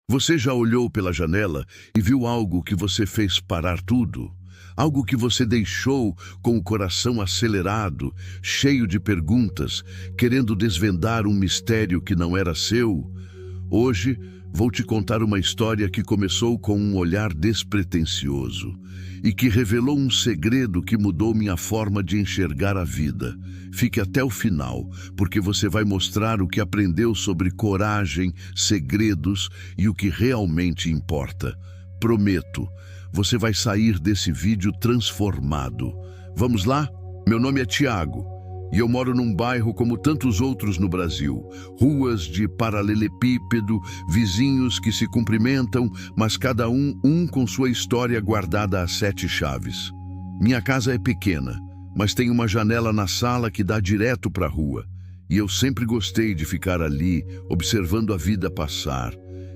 Você já olhou pela janela e viu algo que você fez parar tudo? Algo que você deixou com o coração acelerado, cheio de perguntas, querendo desvendar um mistério que não era seu? Hoje, vou te contar uma história que começou com um olhar despretensioso e que revelou um segredo que mudou minha forma de enxergar a vida. Fique até o final, porque você vai mostrar o que aprendeu sobre coragem, segredos e o que realmente importa. Prometo, você vai sair desse vídeo transformado. Vamos lá? Meu nome é Tiago e eu moro num bairro como tantos outros no Brasil. Ruas de paralelepípedo, vizinhos que se cumprimentam, mas cada um com sua história guardada a 7 chaves. Minha casa é pequena, mas tem uma janela na sala que dá direto para a rua. E eu sempre gostei de ficar ali, observando a vida passar.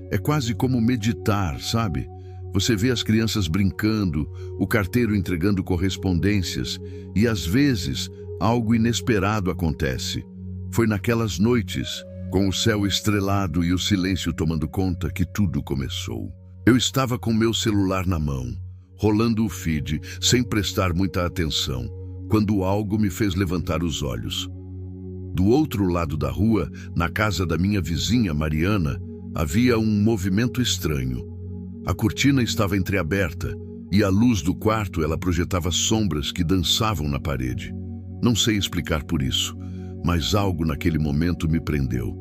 É quase como meditar, sabe? Você vê as crianças brincando, o carteiro entregando correspondências e, às vezes, algo inesperado acontece. Foi naquelas noites, com o céu estrelado e o silêncio tomando conta, que tudo começou. Eu estava com meu celular na mão, rolando o feed, sem prestar muita atenção, quando algo me fez levantar os olhos. Do outro lado da rua, na casa da minha vizinha Mariana, havia um movimento estranho. A cortina estava entreaberta e a luz do quarto ela projetava sombras que dançavam na parede. Não sei explicar por isso, mas algo naquele momento me prendeu.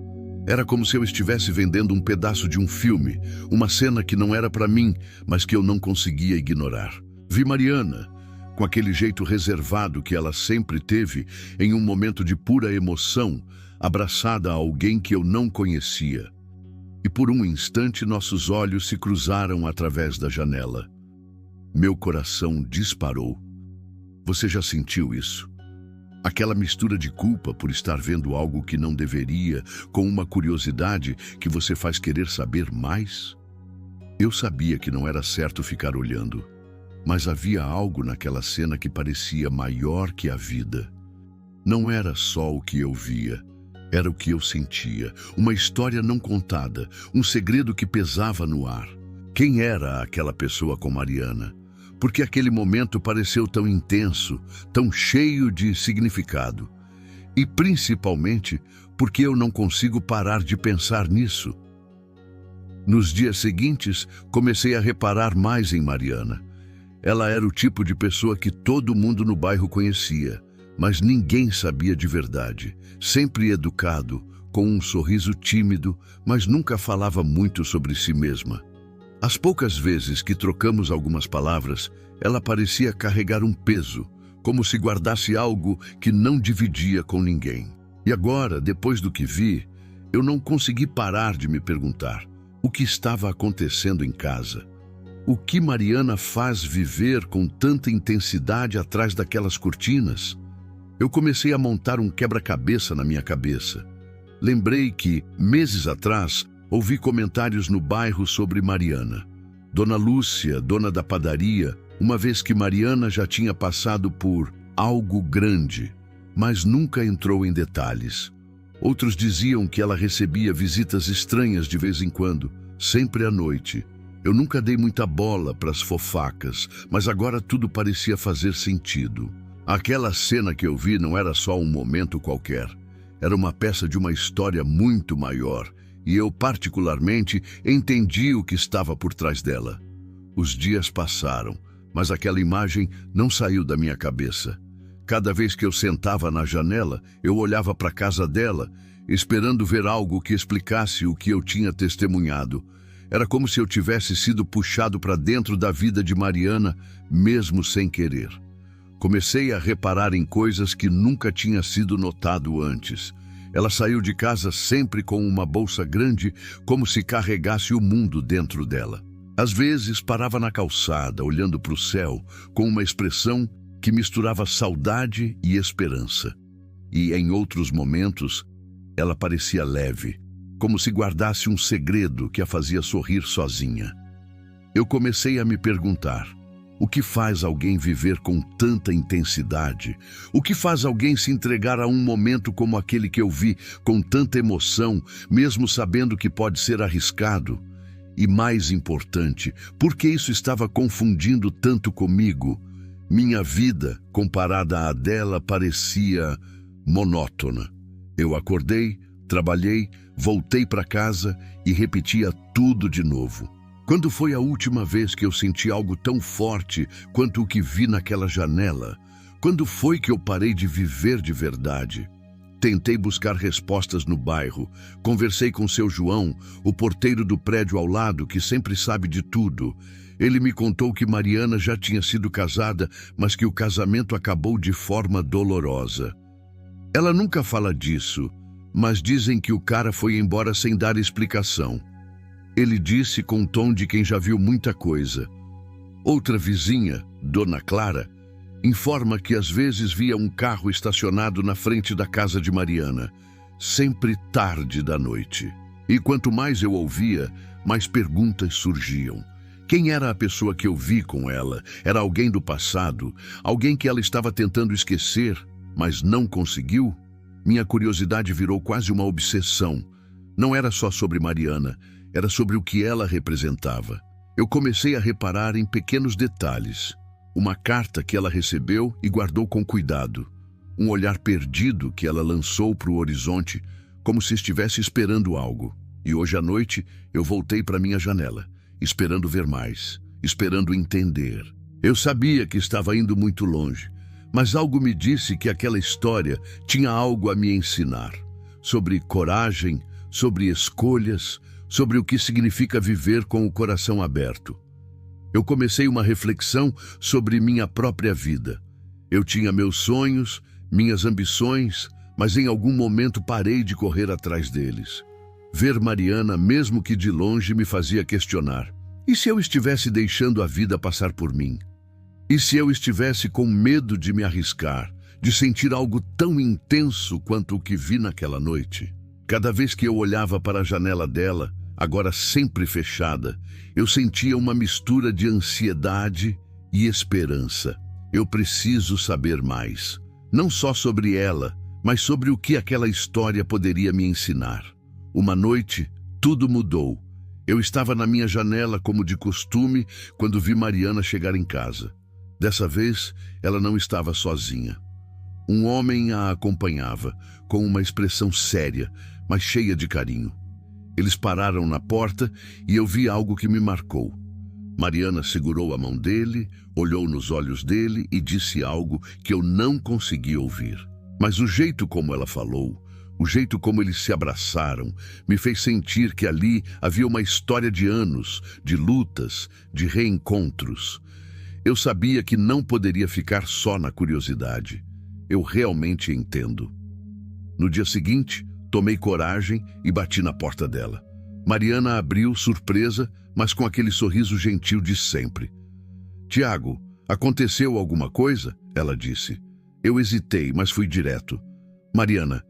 Era como se eu estivesse vendendo um pedaço de um filme, uma cena que não era para mim, mas que eu não conseguia ignorar. Vi Mariana, com aquele jeito reservado que ela sempre teve, em um momento de pura emoção, abraçada a alguém que eu não conhecia. E por um instante nossos olhos se cruzaram através da janela. Meu coração disparou. Você já sentiu isso? Aquela mistura de culpa por estar vendo algo que não deveria, com uma curiosidade que você faz querer saber mais? Eu sabia que não era certo ficar olhando, mas havia algo naquela cena que parecia maior que a vida. Não era só o que eu via, era o que eu sentia, uma história não contada, um segredo que pesava no ar. Quem era aquela pessoa com Mariana? Porque aquele momento pareceu tão intenso, tão cheio de significado. E principalmente porque eu não consigo parar de pensar nisso. Nos dias seguintes, comecei a reparar mais em Mariana. Ela era o tipo de pessoa que todo mundo no bairro conhecia, mas ninguém sabia de verdade. Sempre educado, com um sorriso tímido, mas nunca falava muito sobre si mesma. As poucas vezes que trocamos algumas palavras, ela parecia carregar um peso, como se guardasse algo que não dividia com ninguém. E agora, depois do que vi, eu não consegui parar de me perguntar o que estava acontecendo em casa. O que Mariana faz viver com tanta intensidade atrás daquelas cortinas? Eu comecei a montar um quebra-cabeça na minha cabeça. Lembrei que, meses atrás, ouvi comentários no bairro sobre Mariana. Dona Lúcia, dona da padaria, uma vez que Mariana já tinha passado por algo grande, mas nunca entrou em detalhes. Outros diziam que ela recebia visitas estranhas de vez em quando, sempre à noite. Eu nunca dei muita bola para as fofacas, mas agora tudo parecia fazer sentido. Aquela cena que eu vi não era só um momento qualquer. Era uma peça de uma história muito maior, e eu, particularmente, entendi o que estava por trás dela. Os dias passaram, mas aquela imagem não saiu da minha cabeça. Cada vez que eu sentava na janela, eu olhava para a casa dela, esperando ver algo que explicasse o que eu tinha testemunhado. Era como se eu tivesse sido puxado para dentro da vida de Mariana, mesmo sem querer. Comecei a reparar em coisas que nunca tinha sido notado antes. Ela saiu de casa sempre com uma bolsa grande, como se carregasse o mundo dentro dela. Às vezes parava na calçada, olhando para o céu, com uma expressão que misturava saudade e esperança. E em outros momentos, ela parecia leve, como se guardasse um segredo que a fazia sorrir sozinha. Eu comecei a me perguntar: o que faz alguém viver com tanta intensidade? O que faz alguém se entregar a um momento como aquele que eu vi, com tanta emoção, mesmo sabendo que pode ser arriscado? E mais importante, por que isso estava confundindo tanto comigo? Minha vida, comparada à dela, parecia monótona. Eu acordei, trabalhei, voltei para casa e repetia tudo de novo. Quando foi a última vez que eu senti algo tão forte quanto o que vi naquela janela? Quando foi que eu parei de viver de verdade? Tentei buscar respostas no bairro. Conversei com seu João, o porteiro do prédio ao lado, que sempre sabe de tudo. Ele me contou que Mariana já tinha sido casada, mas que o casamento acabou de forma dolorosa. Ela nunca fala disso, mas dizem que o cara foi embora sem dar explicação. Ele disse com o tom de quem já viu muita coisa. Outra vizinha, Dona Clara, informa que às vezes via um carro estacionado na frente da casa de Mariana, sempre tarde da noite. E quanto mais eu ouvia, mais perguntas surgiam. Quem era a pessoa que eu vi com ela? Era alguém do passado? Alguém que ela estava tentando esquecer, mas não conseguiu? Minha curiosidade virou quase uma obsessão. Não era só sobre Mariana, era sobre o que ela representava. Eu comecei a reparar em pequenos detalhes. Uma carta que ela recebeu e guardou com cuidado. Um olhar perdido que ela lançou para o horizonte, como se estivesse esperando algo. E hoje à noite eu voltei para minha janela, esperando ver mais, esperando entender. Eu sabia que estava indo muito longe, mas algo me disse que aquela história tinha algo a me ensinar. Sobre coragem, sobre escolhas, sobre o que significa viver com o coração aberto. Eu comecei uma reflexão sobre minha própria vida. Eu tinha meus sonhos, minhas ambições, mas em algum momento parei de correr atrás deles. Ver Mariana, mesmo que de longe, me fazia questionar. E se eu estivesse deixando a vida passar por mim? E se eu estivesse com medo de me arriscar, de sentir algo tão intenso quanto o que vi naquela noite? Cada vez que eu olhava para a janela dela, agora sempre fechada, eu sentia uma mistura de ansiedade e esperança. Eu preciso saber mais, não só sobre ela, mas sobre o que aquela história poderia me ensinar. Uma noite, tudo mudou. Eu estava na minha janela como de costume quando vi Mariana chegar em casa. Dessa vez, ela não estava sozinha. Um homem a acompanhava, com uma expressão séria, mas cheia de carinho. Eles pararam na porta e eu vi algo que me marcou. Mariana segurou a mão dele, olhou nos olhos dele e disse algo que eu não consegui ouvir. Mas o jeito como ela falou, o jeito como eles se abraçaram, me fez sentir que ali havia uma história de anos, de lutas, de reencontros. Eu sabia que não poderia ficar só na curiosidade. Eu realmente entendo. No dia seguinte, tomei coragem e bati na porta dela. Mariana abriu, surpresa, mas com aquele sorriso gentil de sempre. "Tiago, aconteceu alguma coisa?" ela disse. Eu hesitei, mas fui direto. "Mariana,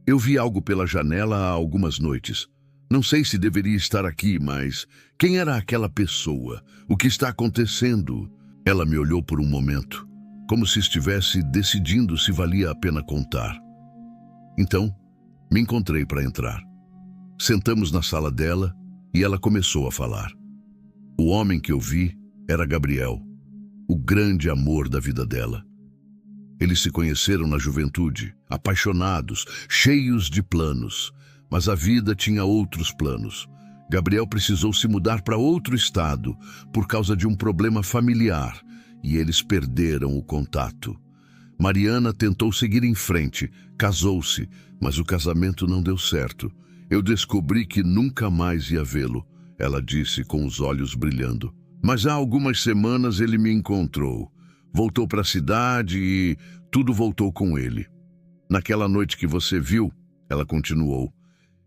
eu vi algo pela janela há algumas noites. Não sei se deveria estar aqui, mas quem era aquela pessoa? O que está acontecendo?" Ela me olhou por um momento, como se estivesse decidindo se valia a pena contar. Então, me encontrei para entrar. Sentamos na sala dela e ela começou a falar. O homem que eu vi era Gabriel, o grande amor da vida dela. Eles se conheceram na juventude, apaixonados, cheios de planos, mas a vida tinha outros planos. Gabriel precisou se mudar para outro estado por causa de um problema familiar e eles perderam o contato. Mariana tentou seguir em frente, casou-se, mas o casamento não deu certo. Eu descobri que nunca mais ia vê-lo, ela disse com os olhos brilhando. Mas há algumas semanas ele me encontrou. Voltou para a cidade e tudo voltou com ele. Naquela noite que você viu, ela continuou,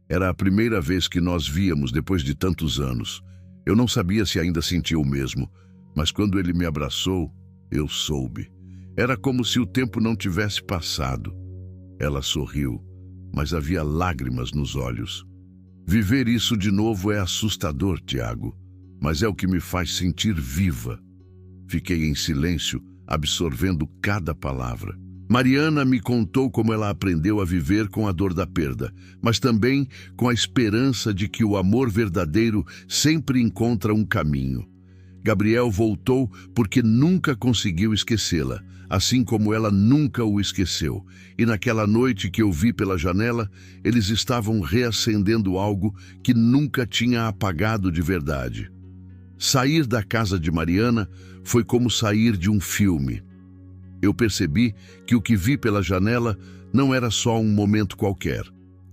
era a primeira vez que nós víamos depois de tantos anos. Eu não sabia se ainda sentia o mesmo, mas quando ele me abraçou, eu soube. Era como se o tempo não tivesse passado. Ela sorriu, mas havia lágrimas nos olhos. Viver isso de novo é assustador, Tiago, mas é o que me faz sentir viva. Fiquei em silêncio, absorvendo cada palavra. Mariana me contou como ela aprendeu a viver com a dor da perda, mas também com a esperança de que o amor verdadeiro sempre encontra um caminho. Gabriel voltou porque nunca conseguiu esquecê-la, assim como ela nunca o esqueceu. E naquela noite que eu vi pela janela, eles estavam reacendendo algo que nunca tinha apagado de verdade. Sair da casa de Mariana foi como sair de um filme. Eu percebi que o que vi pela janela não era só um momento qualquer.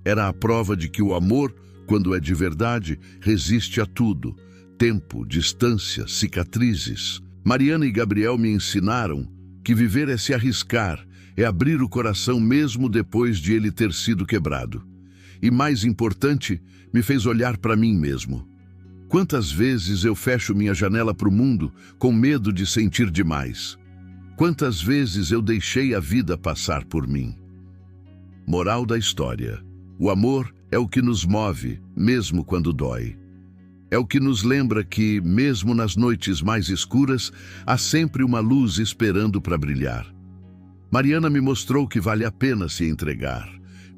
Era a prova de que o amor, quando é de verdade, resiste a tudo. Tempo, distância, cicatrizes. Mariana e Gabriel me ensinaram que viver é se arriscar, é abrir o coração mesmo depois de ele ter sido quebrado. E mais importante, me fez olhar para mim mesmo. Quantas vezes eu fecho minha janela para o mundo com medo de sentir demais? Quantas vezes eu deixei a vida passar por mim? Moral da história: o amor é o que nos move, mesmo quando dói. É o que nos lembra que, mesmo nas noites mais escuras, há sempre uma luz esperando para brilhar. Mariana me mostrou que vale a pena se entregar,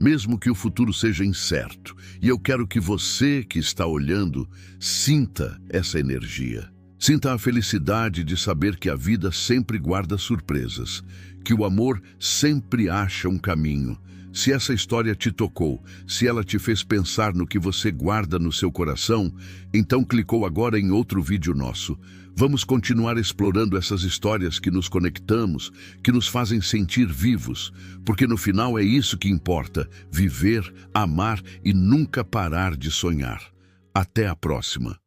mesmo que o futuro seja incerto, e eu quero que você que está olhando sinta essa energia. Sinta a felicidade de saber que a vida sempre guarda surpresas, que o amor sempre acha um caminho. Se essa história te tocou, se ela te fez pensar no que você guarda no seu coração, então clicou agora em outro vídeo nosso. Vamos continuar explorando essas histórias que nos conectamos, que nos fazem sentir vivos, porque no final é isso que importa: viver, amar e nunca parar de sonhar. Até a próxima.